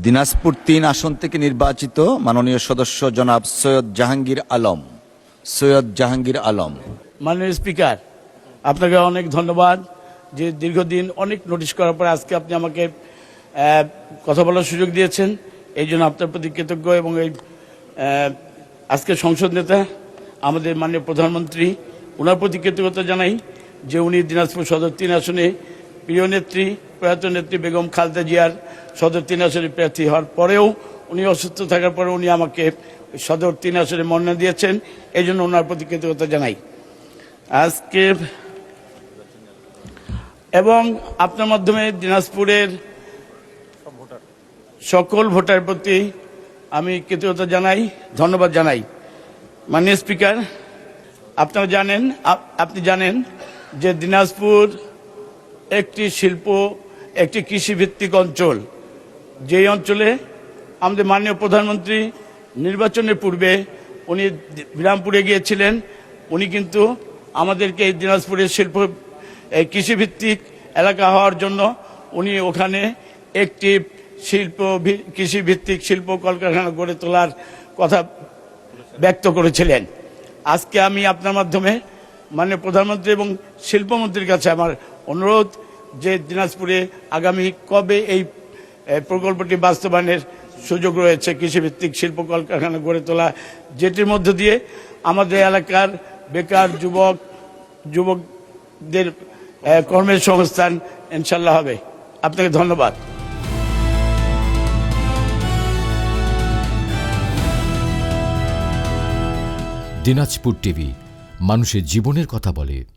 দিনাজপুর ৩ আসন থেকে নির্বাচিত মাননীয় সদস্য জনাব সৈয়দ জাহাঙ্গীর আলম। মাননীয় স্পিকার, আপনাকে অনেক ধন্যবাদ যে দীর্ঘদিন অনেক নোটিশ করার পরে আজকে আপনি আমাকে কথা বলার সুযোগ দিয়েছেন, এই জন্য আপনার প্রতি কৃতজ্ঞ। এবং এই আজকে সংসদ নেতা আমাদের মাননীয় প্রধানমন্ত্রী, ওনার প্রতি কৃতজ্ঞতা জানাই যে উনি দিনাজপুর সদর ৩ আসনে প্রিয় নেত্রী প্রয়াত নেত্রী বেগম খালেদা জিয়ার সদর ৩ আসনে প্রার্থী হওয়ার পরেও উনি অসুস্থ থাকার পরে উনি আমাকে সদর ৩ আসনে মনোনয়ন দিয়েছেন, এই জন্য ওনার প্রতি কৃতজ্ঞতা জানাই আজকে। এবং আপনার মাধ্যমে দিনাজপুরের সকল ভোটার প্রতি আমি কৃতজ্ঞতা জানাই, ধন্যবাদ জানাই। মাননীয় স্পিকার, আপনি জানেন যে দিনাজপুর একটি কৃষিভিত্তিক অঞ্চল, যেই অঞ্চলে আমাদের মাননীয় প্রধানমন্ত্রী নির্বাচনের পূর্বে উনি বিরামপুরে গিয়েছিলেন। উনি কিন্তু আমাদেরকে এই দিনাজপুরের কৃষিভিত্তিক এলাকা হওয়ার জন্য উনি ওখানে একটি কৃষিভিত্তিক শিল্প কলকারখানা গড়ে তোলার কথা ব্যক্ত করেছিলেন। আজকে আমি আপনার মাধ্যমে মাননীয় প্রধানমন্ত্রী এবং শিল্পমন্ত্রীর কাছে আমার অনুরোধ যে দিনাজপুরে আগামী কবে এই প্রকল্পটি বাস্তবায়নের সুযোগ রয়েছে, কৃষিভিত্তিক শিল্প কলকারখানা গড়ে তোলা, যেটির মধ্য দিয়ে আমাদের এলাকার বেকার যুবকদের কর্মের সংস্থান ইনশাল্লাহ হবে। আপনাকে ধন্যবাদ। দিনাজপুর টিভি, মানুষের জীবনের কথা বলে।